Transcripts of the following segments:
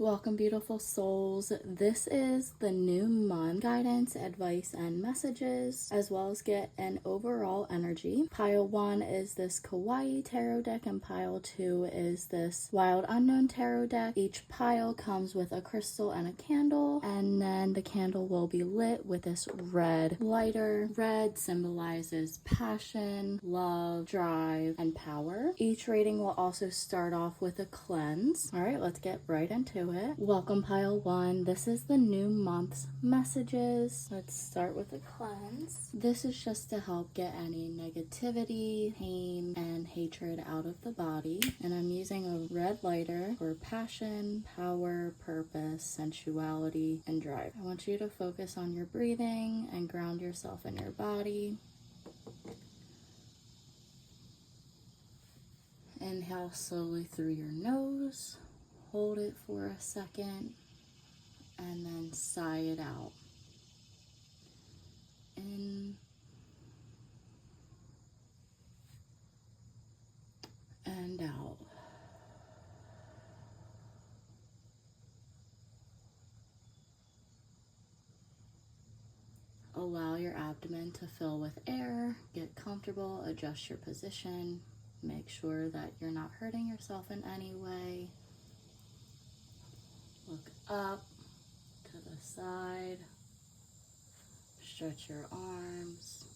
Welcome, beautiful souls. This is the new month guidance, advice, and messages, as well as get an overall energy. Pile 1 is this Kawaii tarot deck, and pile 2 is this Wild Unknown tarot deck. Each pile comes with a crystal and a candle, and then the candle will be lit with this red lighter. Red symbolizes passion, love, drive, and power. Each reading will also start off with a cleanse. All right, let's get right into it. Welcome, pile 1. This is the new month's messages. Let's start with a cleanse. This is just to help get any negativity, pain, and hatred out of the body. And I'm using a red lighter for passion, power, purpose, sensuality, and drive. I want you to focus on your breathing and ground yourself in your body. Inhale slowly through your nose. Hold it for a second, and then sigh it out. In and out. Allow your abdomen to fill with air. Get comfortable, adjust your position. Make sure that you're not hurting yourself in any way. Look up, to the side, stretch your arms.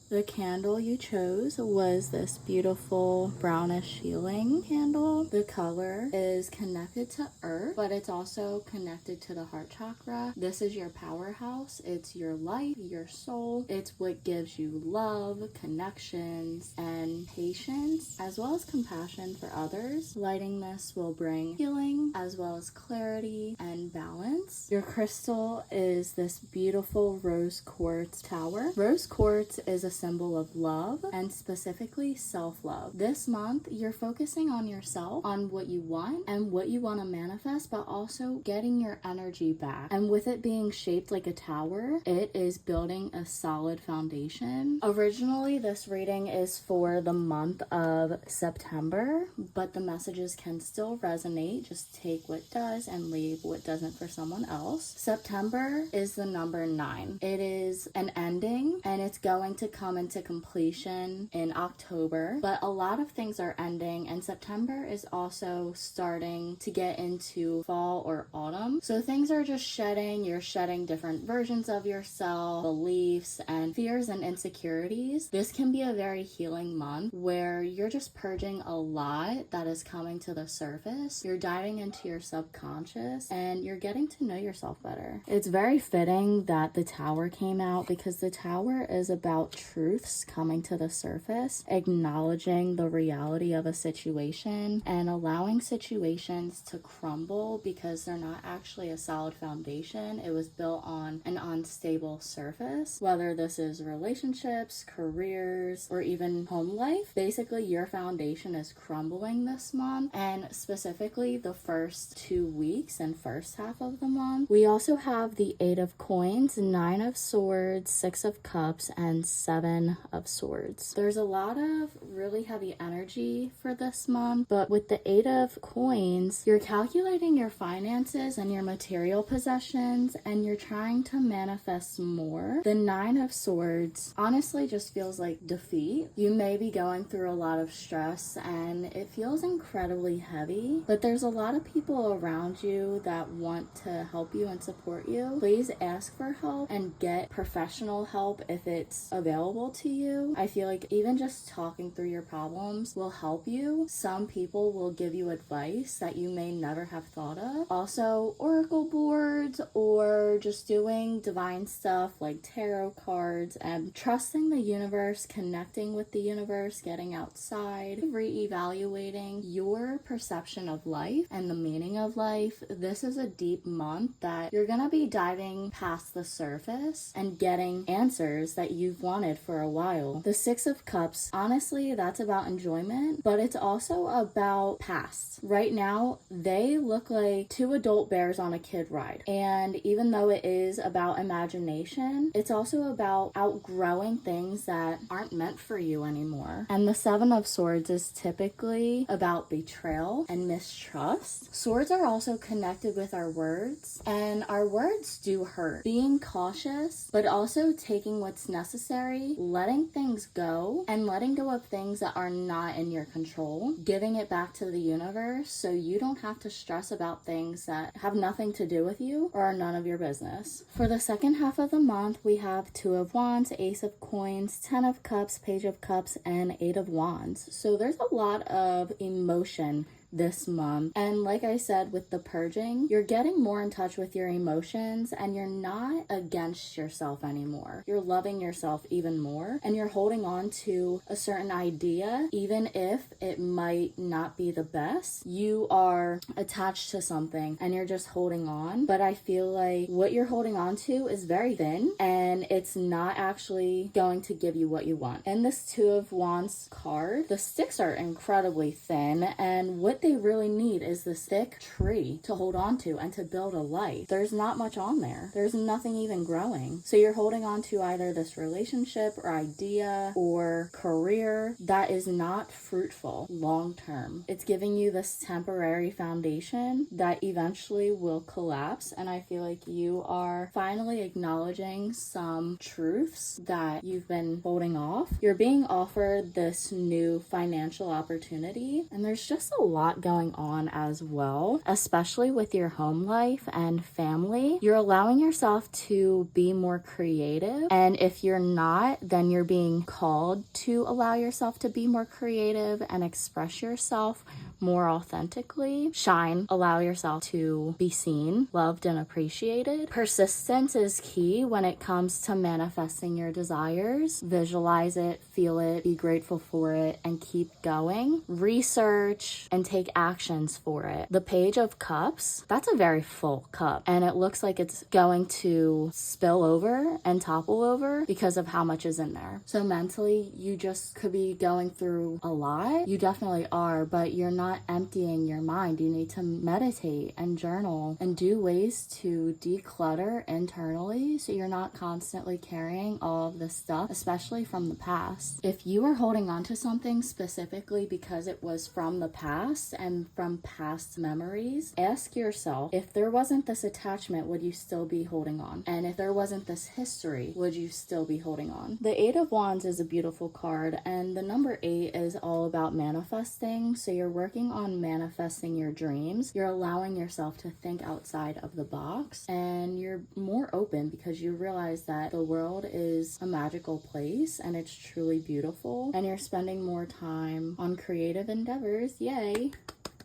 The candle you chose was this beautiful brownish healing candle. The color is connected to earth, but it's also connected to the heart chakra. This is your powerhouse. It's your life, your soul. It's what gives you love, connections, and patience, as well as compassion for others. Lighting this will bring healing, as well as clarity and balance. Your crystal is this beautiful rose quartz tower. Rose quartz is a symbol of love, and specifically self-love. This month, you're focusing on yourself, on what you want and what you want to manifest, but also getting your energy back. And with it being shaped like a tower, it is building a solid foundation. Originally, this reading is for the month of September, but the messages can still resonate. Just take what does and leave what doesn't for someone else. September is the number 9. It is an ending, and it's going to come into completion in October, but a lot of things are ending, and September is also starting to get into fall or autumn. So things are just shedding. You're shedding different versions of yourself, beliefs, and fears and insecurities. This can be a very healing month where you're just purging a lot that is coming to the surface. You're diving into your subconscious and you're getting to know yourself better. It's very fitting that the Tower came out, because the Tower is about truths coming to the surface, acknowledging the reality of a situation and allowing situations to crumble because they're not actually a solid foundation. It was built on an unstable surface, whether this is relationships, careers, or even home life. Basically, your foundation is crumbling this month, and specifically the first 2 weeks and first half of the month. We also have the 8 of Coins, 9 of Swords, 6 of Cups, and 7 of Swords. There's a lot of really heavy energy for this month, but with the 8 of Coins, you're calculating your finances and your material possessions, and you're trying to manifest more. The 9 of Swords honestly just feels like defeat. You may be going through a lot of stress, and it feels incredibly heavy, but there's a lot of people around you that want to help you and support you. Please ask for help and get professional help if it's available to you. I feel like even just talking through your problems will help you. Some people will give you advice that you may never have thought of. Also, oracle boards, or just doing divine stuff like tarot cards, and trusting the universe, connecting with the universe, getting outside, reevaluating your perception of life and the meaning of life. This is a deep month that you're gonna be diving past the surface and getting answers that you've wanted for a while. The Six of Cups, honestly, that's about enjoyment, but it's also about past. Right now, they look like two adult bears on a kid ride. And even though it is about imagination, it's also about outgrowing things that aren't meant for you anymore. And the Seven of Swords is typically about betrayal and mistrust. Swords are also connected with our words, and our words do hurt. Being cautious, but also taking what's necessary, letting things go, and letting go of things that are not in your control, giving it back to the universe so you don't have to stress about things that have nothing to do with you or are none of your business. For the second half of the month, we have Two of Wands, Ace of Coins, Ten of Cups, Page of Cups, and Eight of Wands. So there's a lot of emotion this month. And like I said, with the purging, you're getting more in touch with your emotions and you're not against yourself anymore. You're loving yourself even more and you're holding on to a certain idea, even if it might not be the best. You are attached to something and you're just holding on. But I feel like what you're holding on to is very thin and it's not actually going to give you what you want. In this Two of Wands card, the sticks are incredibly thin, and what they really need is this thick tree to hold on to and to build a life. There's not much on there. There's nothing even growing. So you're holding on to either this relationship or idea or career that is not fruitful long term. It's giving you this temporary foundation that eventually will collapse, and I feel like you are finally acknowledging some truths that you've been holding off. You're being offered this new financial opportunity, and there's just a lot going on as well, especially with your home life and family. You're allowing yourself to be more creative, and if you're not, then you're being called to allow yourself to be more creative and express yourself more authentically. Shine, allow yourself to be seen, loved, and appreciated. Persistence is key when it comes to manifesting your desires. Visualize it, feel it, be grateful for it, and keep going. Research and take actions for it. The Page of Cups, that's a very full cup, and it looks like it's going to spill over and topple over because of how much is in there. So mentally, you just could be going through a lot. You definitely are, but you're not emptying your mind. You need to meditate and journal and do ways to declutter internally so you're not constantly carrying all of this stuff, especially from the past. If you are holding on to something specifically because it was from the past and from past memories, ask yourself, if there wasn't this attachment, would you still be holding on? And if there wasn't this history, would you still be holding on? The Eight of Wands is a beautiful card, and the number 8 is all about manifesting. So you're working on manifesting your dreams. You're allowing yourself to think outside of the box, and you're more open because you realize that the world is a magical place and it's truly beautiful, and you're spending more time on creative endeavors. Yay!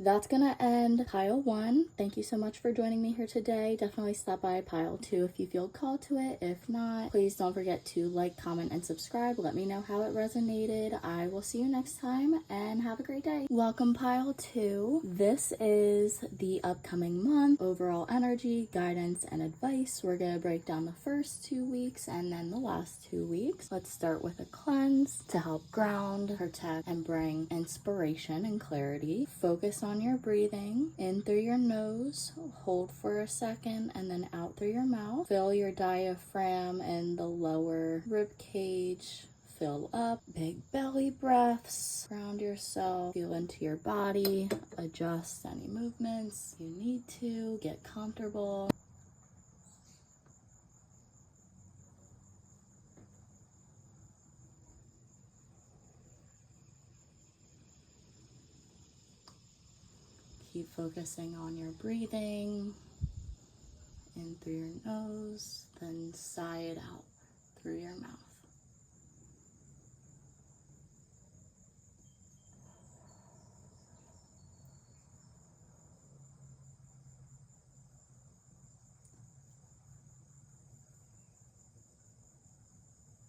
That's gonna end pile 1. Thank you so much for joining me here today. Definitely stop by pile 2 if you feel called to it. If not, please don't forget to like, comment, and subscribe. Let me know how it resonated. I will see you next time, and have a great day. Welcome pile 2. This is the upcoming month, overall energy, guidance, and advice. We're gonna break down the first 2 weeks and then the last 2 weeks. Let's start with a cleanse to help ground, protect, and bring inspiration and clarity. Focus on your breathing. In through your nose, hold for a second, and then out through your mouth. Fill your diaphragm and the lower rib cage. Fill up. Big belly breaths. Ground yourself. Feel into your body. Adjust any movements you need to. Get comfortable. Keep focusing on your breathing. In through your nose, then sigh it out through your mouth.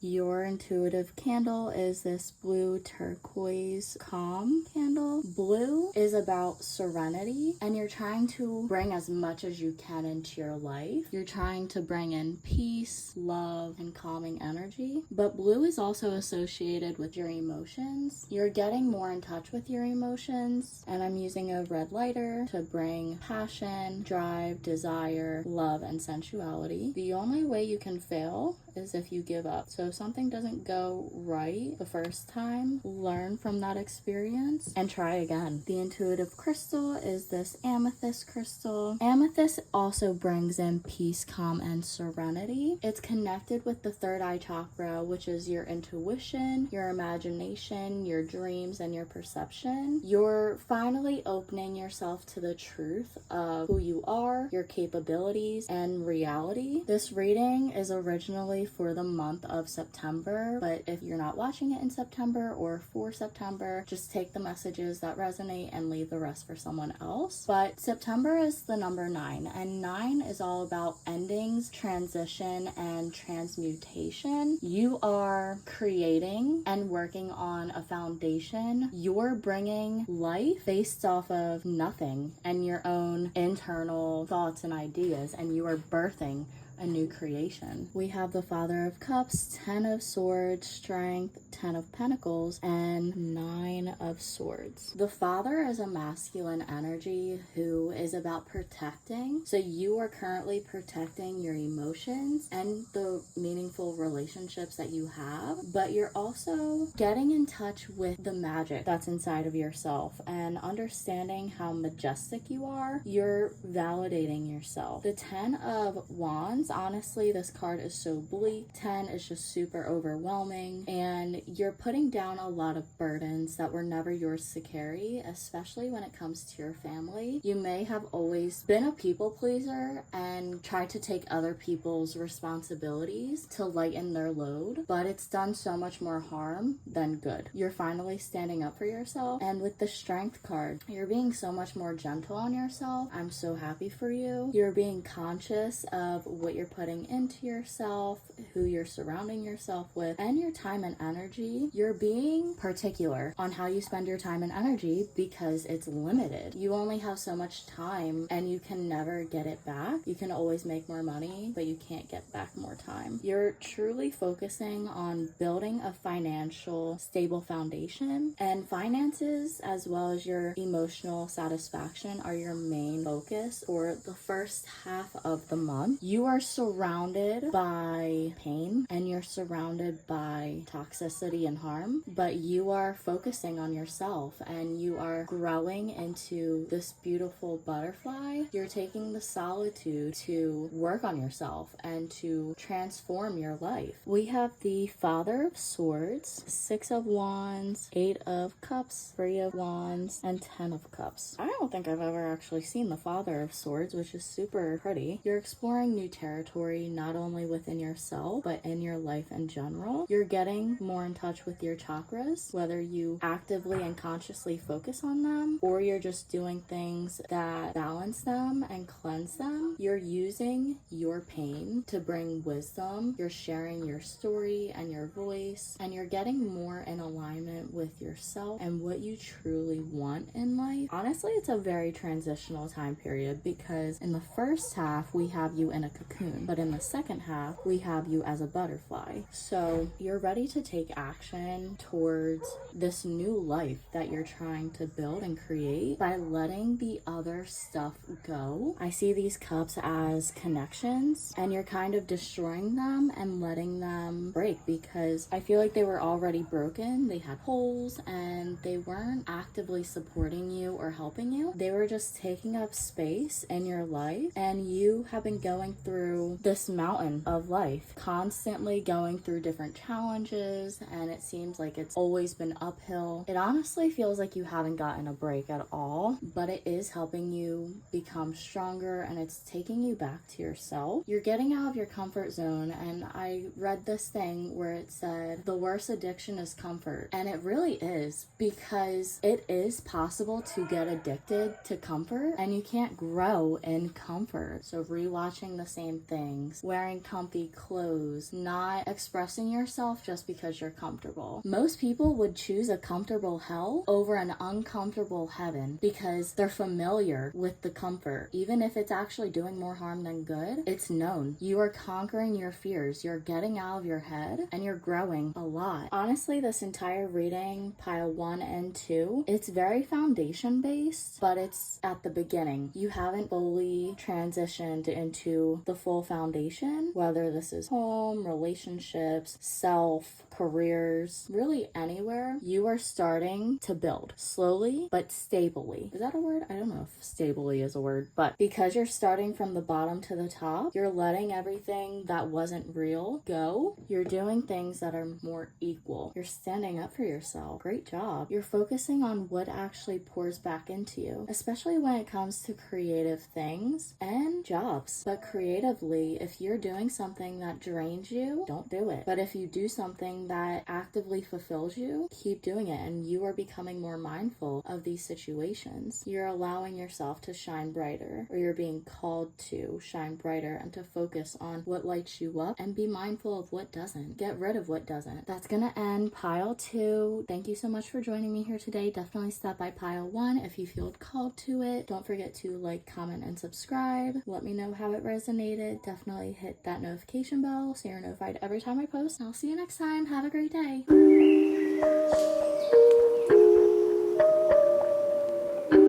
Your intuitive candle is this blue turquoise calm candle. Blue is about serenity, and you're trying to bring as much as you can into your life. You're trying to bring in peace, love, and calming energy. But blue is also associated with your emotions. You're getting more in touch with your emotions, and I'm using a red lighter to bring passion, drive, desire, love, and sensuality. The only way you can fail is if you give up. So if something doesn't go right the first time, learn from that experience and try again. The intuitive crystal is this amethyst crystal. Amethyst also brings in peace, calm, and serenity. It's connected with the third eye chakra, which is your intuition, your imagination, your dreams, and your perception. You're finally opening yourself to the truth of who you are, your capabilities, and reality. This reading is originally for the month of September, but if you're not watching it in September or for September, just take the messages that resonate and leave the rest for someone else. But September is the number 9, and 9 is all about endings, transition, and transmutation. You are creating and working on a foundation. You're bringing life based off of nothing and your own internal thoughts and ideas, and you are birthing a new creation. We have the Father of Cups, 10 of Swords, Strength, 10 of Pentacles, and 9 of Swords. The Father is a masculine energy who is about protecting. So you are currently protecting your emotions and the meaningful relationships that you have, but you're also getting in touch with the magic that's inside of yourself and understanding how majestic you are. You're validating yourself. The 10 of Wands, honestly, this card is so bleak. 10 is just super overwhelming, and you're putting down a lot of burdens that were never yours to carry, especially when it comes to your family. You may have always been a people pleaser and tried to take other people's responsibilities to lighten their load, but it's done so much more harm than good. You're finally standing up for yourself, and with the Strength card, you're being so much more gentle on yourself. I'm so happy for you. You're being conscious of what you're putting into yourself, who you're surrounding yourself with, and your time and energy. You're being particular on how you spend your time and energy because it's limited. You only have so much time and you can never get it back. You can always make more money, but you can't get back more time. You're truly focusing on building a financial stable foundation, and finances as well as your emotional satisfaction are your main focus for the first half of the month. You are surrounded by pain and you're surrounded by toxicity and harm, but you are focusing on yourself and you are growing into this beautiful butterfly. You're taking the solitude to work on yourself and to transform your life. We have the Father of Swords, 6 of Wands, 8 of Cups, 3 of Wands, and 10 of Cups. I don't think I've ever actually seen the Father of Swords, which is super pretty. You're exploring new territory, not only within yourself, but in your life in general. You're getting more in touch with your chakras, whether you actively and consciously focus on them, or you're just doing things that balance them and cleanse them. You're using your pain to bring wisdom. You're sharing your story and your voice, and you're getting more in alignment with yourself and what you truly want in life. Honestly, it's a very transitional time period because in the first half, we have you in a cocoon, but in the second half, we have you as a butterfly. So you're ready to take action towards this new life that you're trying to build and create by letting the other stuff go. I see these cups as connections, and you're kind of destroying them and letting them break because I feel like they were already broken. They had holes and they weren't actively supporting you or helping you. They were just taking up space in your life, and you have been going through this mountain of life, constantly going through different challenges, and it seems like it's always been uphill. It honestly feels like you haven't gotten a break at all, but it is helping you become stronger and it's taking you back to yourself. You're getting out of your comfort zone, and I read this thing where it said the worst addiction is comfort, and it really is, because it is possible to get addicted to comfort and you can't grow in comfort. So rewatching the same things, wearing comfy clothes, not expressing yourself just because you're comfortable. Most people would choose a comfortable hell over an uncomfortable heaven because they're familiar with the comfort. Even if it's actually doing more harm than good, it's known. You are conquering your fears, you're getting out of your head, and you're growing a lot. Honestly, this entire reading, pile 1 and 2, it's very foundation based, but it's at the beginning. You haven't fully transitioned into the full foundation, whether this is home, relationships, self, careers, really anywhere. You are starting to build slowly but stably. Is that a word? I don't know if stably is a word, but because you're starting from the bottom to the top, you're letting everything that wasn't real go. You're doing things that are more equal. You're standing up for yourself. Great job. You're focusing on what actually pours back into you, especially when it comes to creative things and jobs. But creatively, if you're doing something that drains you, don't do it. But if you do something that actively fulfills you, keep doing it, and you are becoming more mindful of these situations. You're allowing yourself to shine brighter, or you're being called to shine brighter and to focus on what lights you up and be mindful of what doesn't. Get rid of what doesn't. That's gonna end pile 2. Thank you so much for joining me here today. Definitely stop by pile 1 if you feel called to it. Don't forget to like, comment, and subscribe. Let me know how it resonated. Definitely hit that notification bell so you're notified every time I post. I'll see you next time. Have a great day.